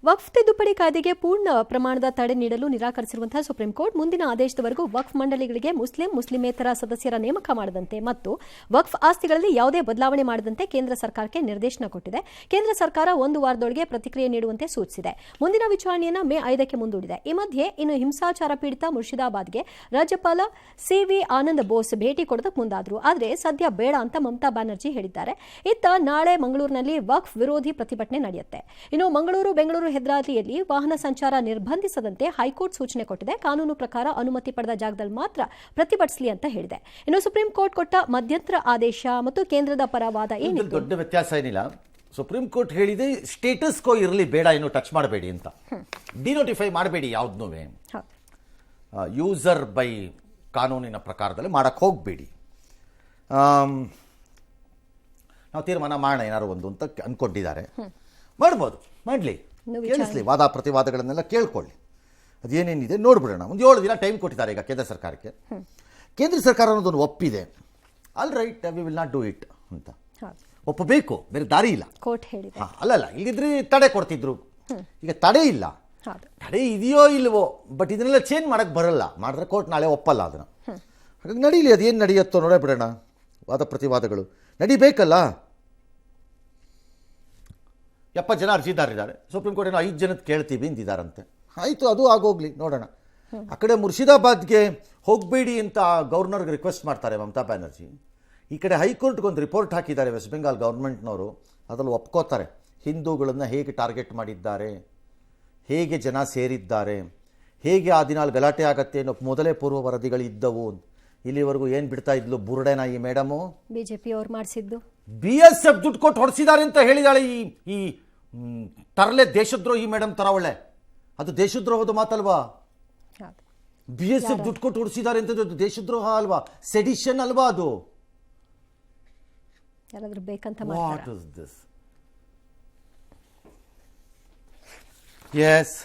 ವಕ್ಫ್ ತಿದ್ದುಪಡಿ ಕಾಯ್ದೆಗೆ ಪೂರ್ಣ ಪ್ರಮಾಣದ ತಡೆ ನೀಡಲು ನಿರಾಕರಿಸಿರುವಂತಹ ಸುಪ್ರೀಂ ಕೋರ್ಟ್ ಮುಂದಿನ ಆದೇಶದವರೆಗೂ ವಕ್ಫ್ ಮಂಡಳಿಗಳಿಗೆ ಮುಸ್ಲಿಮೇತರ ಸದಸ್ಯರ ನೇಮಕ ಮಾಡದಂತೆ ಮತ್ತು ವಕ್ಫ್ ಆಸ್ತಿಗಳಲ್ಲಿ ಯಾವುದೇ ಬದಲಾವಣೆ ಮಾಡದಂತೆ ಕೇಂದ್ರ ಸರ್ಕಾರಕ್ಕೆ ನಿರ್ದೇಶನ ಕೊಟ್ಟಿದೆ. ಕೇಂದ್ರ ಸರ್ಕಾರ 1 ವಾರದೊಳಗೆ ಪ್ರತಿಕ್ರಿಯೆ ನೀಡುವಂತೆ ಸೂಚಿಸಿದೆ. ಮುಂದಿನ ವಿಚಾರಣೆಯನ್ನು ಮೇ 5ಕ್ಕೆ ಮುಂದೂಡಿದೆ. ಈ ಮಧ್ಯೆ ಇನ್ನು ಹಿಂಸಾಚಾರ ಪೀಡಿತ ಮುರ್ಷಿದಾಬಾದ್ಗೆ ರಾಜ್ಯಪಾಲ ಸಿವಿ ಆನಂದ್ ಬೋಸ್ ಭೇಟಿ ಕೊಡೋದಕ್ಕೆ ಮುಂದಾದ್ರು. ಆದರೆ ಸದ್ಯ ಬೇಡ ಅಂತ ಮಮತಾ ಬ್ಯಾನರ್ಜಿ ಹೇಳಿದ್ದಾರೆ. ಇತ್ತ ನಾಳೆ ಮಂಗಳೂರಿನಲ್ಲಿ ವಕ್ಫ್ ವಿರೋಧಿ ಪ್ರತಿಭಟನೆ ನಡೆಯುತ್ತೆ. ಇನ್ನು ಬೆಂಗಳೂರು ಹೆದ್ದಾರಿಯಲ್ಲಿ ವಾಹನ ಸಂಚಾರ ನಿರ್ಬಂಧಿಸದಂತೆ ಹೈಕೋರ್ಟ್ ಸೂಚನೆ ಕೊಟ್ಟಿದೆ. ಕಾನೂನು ಪ್ರಕಾರ ಅನುಮತಿ ಪಡೆದ ಜಾಗದಲ್ಲಿ ಮಾತ್ರ ಪ್ರತಿಭಟಿಸಲಿ ಅಂತ ಹೇಳಿದೆ. ಇನ್ನು ಸುಪ್ರೀಂ ಕೋರ್ಟ್ ಕೊಟ್ಟ ಮಧ್ಯಂತರ ಆದೇಶ ಮತ್ತು ಕೇಂದ್ರದ ಪರವಾದ ಏನಿದೆ ದೊಡ್ಡ ವ್ಯತ್ಯಾಸ ಏನಿಲ್ಲ. ಸುಪ್ರೀಂ ಕೋರ್ಟ್ ಹೇಳಿದೆ ಸ್ಟೇಟಸ್ ಕೋ ಇರಲಿ, ಬೇಡ ಏನು ಟಚ್ ಮಾಡಬೇಡಿ ಅಂತ, ಡಿನೋಟಿಫೈ ಮಾಡಬೇಡಿ ಯಾವ್ದನ್ನೂ, ಯೂಸರ್ ಬೈ ಕಾನೂನಿನ ಪ್ರಕಾರದಲ್ಲಿ ಮಾಡಕ್ಕೆ ಹೋಗಬೇಡಿ. ನಾವು ತೀರ್ಮಾನ ಮಾಡೋಣ ಏನಾದ್ರು ಒಂದು ಅಂತ ಅಂದ್ಕೊಂಡಿದ್ದಾರೆ. ಮಾಡ್ಬೋದು, ಮಾಡಲಿ, ಕೇಳಿಸ್ಲಿ, ವಾದ ಪ್ರತಿವಾದಗಳನ್ನೆಲ್ಲ ಕೇಳ್ಕೊಳ್ಳಿ, ಅದೇನೇನಿದೆ ನೋಡ್ಬಿಡೋಣ. ಒಂದು 7 ದಿನ ಟೈಮ್ ಕೊಟ್ಟಿದ್ದಾರೆ ಈಗ ಕೇಂದ್ರ ಸರ್ಕಾರಕ್ಕೆ. ಕೇಂದ್ರ ಸರ್ಕಾರ ಅನ್ನೋದನ್ನು ಒಪ್ಪಿದೆ. All right, we will not do it ಅಂತ ಒಪ್ಪಬೇಕು, ಬೇರೆ ದಾರಿ ಇಲ್ಲ. ಅಲ್ಲಲ್ಲ, ಇಲ್ಲಿದ್ರೆ ತಡೆ ಕೊಡ್ತಿದ್ರು, ಈಗ ತಡೆ ಇಲ್ಲ. ತಡೆ ಇದೆಯೋ ಇಲ್ವೋ, ಬಟ್ ಇದನ್ನೆಲ್ಲ ಚೇಂಜ್ ಮಾಡಕ್ಕೆ ಬರಲ್ಲ. ಮಾಡಿದ್ರೆ ಕೋರ್ಟ್ ನಾಳೆ ಒಪ್ಪಲ್ಲ ಅದನ್ನು. ಹಾಗಾಗಿ ನಡೀಲಿ, ಅದೇನು ನಡೆಯುತ್ತೋ ನೋಡೇ ಬಿಡೋಣ. ವಾದ ಪ್ರತಿವಾದಗಳು ನಡಿಬೇಕಲ್ಲ. 70 ಜನ ಅರ್ಜಿದಾರಿದ್ದಾರೆ. ಸುಪ್ರೀಂ ಕೋರ್ಟ್ ಏನೋ 5 ಜನಕ್ಕೆ ಕೇಳ್ತೀವಿ ಅಂತಿದ್ದಾರಂತೆ. ಆಯಿತು, ಅದು ಆಗೋಗ್ಲಿ, ನೋಡೋಣ. ಆ ಕಡೆ ಮುರ್ಷಿದಾಬಾದ್ಗೆ ಹೋಗಬೇಡಿ ಅಂತ ಗವರ್ನರ್ಗೆ ರಿಕ್ವೆಸ್ಟ್ ಮಾಡ್ತಾರೆ ಮಮತಾ ಬ್ಯಾನರ್ಜಿ. ಈ ಕಡೆ ಹೈಕೋರ್ಟ್ಗೆ ಒಂದು ರಿಪೋರ್ಟ್ ಹಾಕಿದ್ದಾರೆ ವೆಸ್ಟ್ ಬೆಂಗಾಲ್ ಗೌರ್ಮೆಂಟ್ನವರು. ಅದರಲ್ಲಿ ಒಪ್ಕೋತಾರೆ ಹಿಂದೂಗಳನ್ನು ಹೇಗೆ ಟಾರ್ಗೆಟ್ ಮಾಡಿದ್ದಾರೆ, ಹೇಗೆ ಜನ ಸೇರಿದ್ದಾರೆ, ಹೇಗೆ ಆ ದಿನ ಅಲ್ಲಿ ಗಲಾಟೆ ಆಗತ್ತೆ ಅನ್ನೋ ಮೊದಲೇ ಪೂರ್ವ ವರದಿಗಳು ಇದ್ದವು. ಇಲ್ಲಿವರೆಗೂ ಏನು ಬಿಡ್ತಾ ಇದ್ಲು ಬುರುಡೆನ ಈ ಮೇಡಮು, ಬಿಜೆಪಿ ಅವ್ರು ಮಾಡಿಸಿದ್ದು. BSF ದುಡ್ಡು ಕೊಟ್ಟು ಹೊಡೆಸಿದ್ದಾರೆ ಅಂತ ಹೇಳಿದಾಳೆ. ಈ ತರಲೆ ದೇಶದ್ರೋಹಿ ಮೇಡಮ್ ತರ ಒಳ್ಳೆ, ಅದು ದೇಶದ್ರೋಹದ ಮಾತಲ್ವಾ? BSF ದುಡ್ಡು ಕೊಟ್ಟು ಹೊಡೆಸಿದ್ದಾರೆ ಅಂತ ದೇಶದ್ರೋಹ ಅಲ್ವಾ? ಸೆಡಿಷನ್ ಅಲ್ವಾ ಅದು? What is this? ಎಸ್.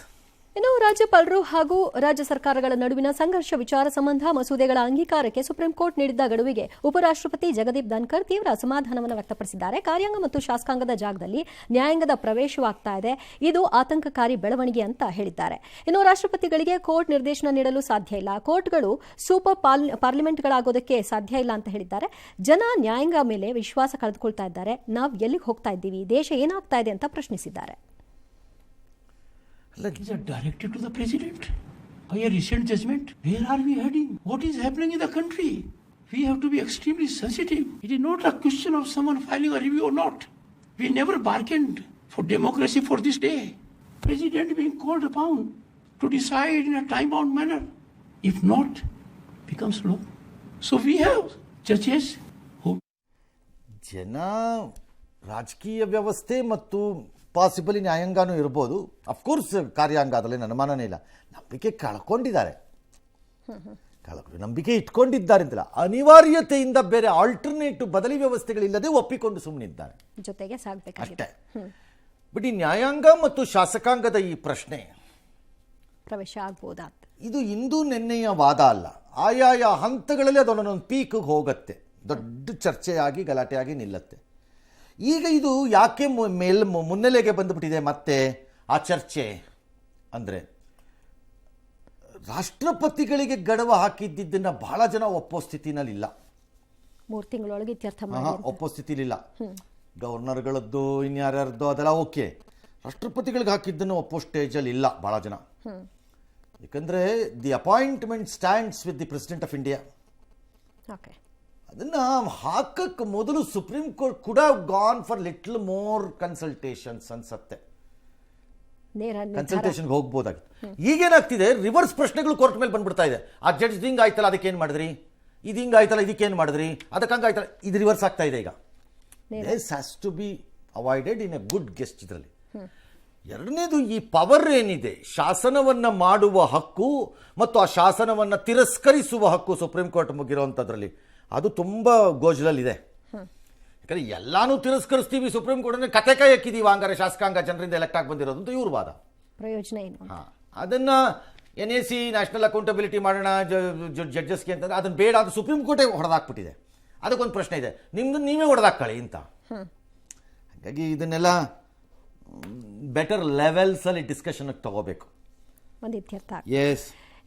ಇನ್ನು ರಾಜ್ಯಪಾಲರು ಹಾಗೂ ರಾಜ್ಯ ಸರ್ಕಾರಗಳ ನಡುವಿನ ಸಂಘರ್ಷ ವಿಚಾರ ಸಂಬಂಧ ಮಸೂದೆಗಳ ಅಂಗೀಕಾರಕ್ಕೆ ಸುಪ್ರೀಂ ಕೋರ್ಟ್ ನೀಡಿದ್ದ ಗಡುವಿಗೆ ಉಪರಾಷ್ಟ್ರಪತಿ ಜಗದೀಪ್ ಧನ್ಕರ್ ತೀವ್ರ ಅಸಮಾಧಾನವನ್ನು ವ್ಯಕ್ತಪಡಿಸಿದ್ದಾರೆ. ಕಾರ್ಯಾಂಗ ಮತ್ತು ಶಾಸಕಾಂಗದ ಜಾಗದಲ್ಲಿ ನ್ಯಾಯಾಂಗದ ಪ್ರವೇಶವಾಗ್ತಾ ಇದೆ, ಇದು ಆತಂಕಕಾರಿ ಬೆಳವಣಿಗೆ ಅಂತ ಹೇಳಿದ್ದಾರೆ. ಇನ್ನು ರಾಷ್ಟ್ರಪತಿಗಳಿಗೆ ಕೋರ್ಟ್ ನಿರ್ದೇಶನ ನೀಡಲು ಸಾಧ್ಯ ಇಲ್ಲ, ಕೋರ್ಟ್ಗಳು ಸೂಪರ್ ಪಾರ್ಲಿಮೆಂಟ್ಗಳಾಗೋದಕ್ಕೆ ಸಾಧ್ಯ ಇಲ್ಲ ಅಂತ ಹೇಳಿದ್ದಾರೆ. ಜನ ನ್ಯಾಯಾಂಗ ಮೇಲೆ ವಿಶ್ವಾಸ ಕಳೆದುಕೊಳ್ತಾ ಇದ್ದಾರೆ. ನಾವು ಎಲ್ಲಿಗೆ ಹೋಗ್ತಾ ಇದ್ದೀವಿ, ದೇಶ ಏನಾಗ್ತಾ ಇದೆ ಅಂತ ಪ್ರಶ್ನಿಸಿದ್ದಾರೆ. These are directed to the president by a recent judgment. Where are we heading? What is happening in the country? We have to be extremely sensitive. It is not a question of someone filing a review or not. We never bargained for democracy for this day. President being called upon to decide in a time-bound manner. If not, becomes law. So we have judges who... ಜನ ರಾಜಕೀಯ ವ್ಯವಸ್ಥೆ ಮತ್ತು possibly ನ್ಯಾಯಾಂಗನೂ ಇರ್ಬೋದು. Of course ಕಾರ್ಯಾಂಗ, ಅದರಲ್ಲಿ ಅನುಮಾನನೇ ಇಲ್ಲ. ನಂಬಿಕೆ ಕಳ್ಕೊಂಡಿದ್ದಾರೆ, ನಂಬಿಕೆ ಇಟ್ಕೊಂಡಿದ್ದಾರೆ ಅಂತಲ್ಲ, ಅನಿವಾರ್ಯತೆಯಿಂದ ಬೇರೆ ಆಲ್ಟರ್ನೇಟಿವ್ ಬದಲಿ ವ್ಯವಸ್ಥೆಗಳಿಲ್ಲದೆ ಒಪ್ಪಿಕೊಂಡು ಸುಮ್ಮನಿದ್ದಾರೆ, ಜೊತೆಗೆ ಅಷ್ಟೇ. ಬಟ್ ಈ ನ್ಯಾಯಾಂಗ ಮತ್ತು ಶಾಸಕಾಂಗದ ಈ ಪ್ರಶ್ನೆ ಪ್ರವೇಶ ಆಗ್ಬೋದಾ, ಇದು ಇಂದು ನೆನ್ನೆಯ ವಾದ ಅಲ್ಲ. ಆಯಾಯ ಹಂತಗಳಲ್ಲಿ ಅದೊಂದೊಂದು ಪೀಕ್ಗೆ ಹೋಗುತ್ತೆ, ದೊಡ್ಡ ಚರ್ಚೆಯಾಗಿ ಗಲಾಟೆಯಾಗಿ ನಿಲ್ಲತ್ತೆ. ಈಗ ಇದು ಯಾಕೆ ಮುನ್ನೆಲೆಗೆ ಬಂದುಬಿಟ್ಟಿದೆ ಮತ್ತೆ ಆ ಚರ್ಚೆ ಅಂದರೆ, ರಾಷ್ಟ್ರಪತಿಗಳಿಗೆ ಗಡುವು ಹಾಕಿದ್ದನ್ನು ಬಹಳ ಜನ ಒಪ್ಪೋ ಸ್ಥಿತಿನಲ್ಲಿಲ್ಲ. 3 ತಿಂಗಳೊಳಗೆ ಇತ್ಯರ್ಥ ಒಪ್ಪೋ ಸ್ಥಿತಿಲಿಲ್ಲ. ಗವರ್ನರ್ಗಳದ್ದು ಇನ್ಯಾರ್ಯಾರ್ದು ಅದೆಲ್ಲ ಓಕೆ, ರಾಷ್ಟ್ರಪತಿಗಳಿಗೆ ಹಾಕಿದ್ದನ್ನು ಒಪ್ಪೋ ಸ್ಟೇಜಲ್ಲಿ ಇಲ್ಲ ಬಹಳ ಜನ. ಯಾಕಂದರೆ the appointment stands with the president of India. ಅದನ್ನು ಹಾಕಕ್ಕೆ ಮೊದಲು supreme court could have gone for little more consultations ಅನ್ಸತ್ತೆ. ಕನ್ಸಲ್ಟೇಷನ್ಗೆ ಹೋಗ್ಬೋದಾಗಿತ್ತು. ಈಗೇನಾಗ್ತಿದೆ, ರಿವರ್ಸ್ ಪ್ರಶ್ನೆಗಳು ಕೋರ್ಟ್ ಮೇಲೆ ಬಂದ್ಬಿಡ್ತಾ ಇದೆ. ಆ ಜಡ್ಜ್ ಹಿಂಗೆ ಆಯ್ತಲ್ಲ, ಅದಕ್ಕೇನು ಮಾಡಿದ್ರಿ, ಇದು ಹಿಂಗೆ ಆಯ್ತಲ್ಲ, ಇದಕ್ಕೇನು ಮಾಡಿದ್ರಿ, ಅದಕ್ಕೆ ಹಂಗೆ ಆಯ್ತಲ್ಲ, ಇದು ರಿವರ್ಸ್ ಆಗ್ತಾ ಇದೆ ಈಗ. This has to be avoided in a good guest. ಇದರಲ್ಲಿ ಎರಡನೇದು, ಈ ಪವರ್ ಏನಿದೆ, ಶಾಸನವನ್ನು ಮಾಡುವ ಹಕ್ಕು ಮತ್ತು ಆ ಶಾಸನವನ್ನು ತಿರಸ್ಕರಿಸುವ ಹಕ್ಕು ಸುಪ್ರೀಂ ಕೋರ್ಟ್ ಮುಗಿರೋವಂಥದ್ರಲ್ಲಿ ಅದು ತುಂಬ ಗೋಜಲಲ್ಲಿದೆ. ಯಾಕಂದರೆ ಎಲ್ಲಾನು ತಿರಸ್ಕರಿಸ್ತೀವಿ ಸುಪ್ರೀಂ ಕೋರ್ಟ್ ಅಂದರೆ ಕತೆ ಕೈ ಹಾಕಿದೀವಿ, ಹಂಗಾರೆ ಶಾಸಕಾಂಗ ಜನರಿಂದ ಎಲೆಕ್ಟ್ ಆಗಿ ಬಂದಿರೋದು ಅಂತ ಇವ್ರ ವಾದ. ಪ್ರಯೋಜನ ಏನು? ಅದನ್ನು NAC ನ್ಯಾಷನಲ್ ಅಕೌಂಟಬಿಲಿಟಿ ಮಾಡೋಣ ಜಡ್ಜಸ್ಗೆ ಅಂತಂದ್ರೆ ಅದನ್ನು ಬೇಡ, ಅದು ಸುಪ್ರೀಂ ಕೋರ್ಟೇ ಹೊಡೆದಾಕ್ಬಿಟ್ಟಿದೆ. ಅದಕ್ಕೊಂದು ಪ್ರಶ್ನೆ ಇದೆ, ನಿಮ್ದು ನೀವೇ ಹೊಡೆದಾಕೊಳ್ಳಿ ಅಂತ. ಹಾಗಾಗಿ ಇದನ್ನೆಲ್ಲ ಬೆಟರ್ ಲೆವೆಲ್ಸಲ್ಲಿ ಡಿಸ್ಕಷನ್ಗೆ ತಗೋಬೇಕು. ಒಂದು ಇತ್ಯರ್ಥ ಎಸ್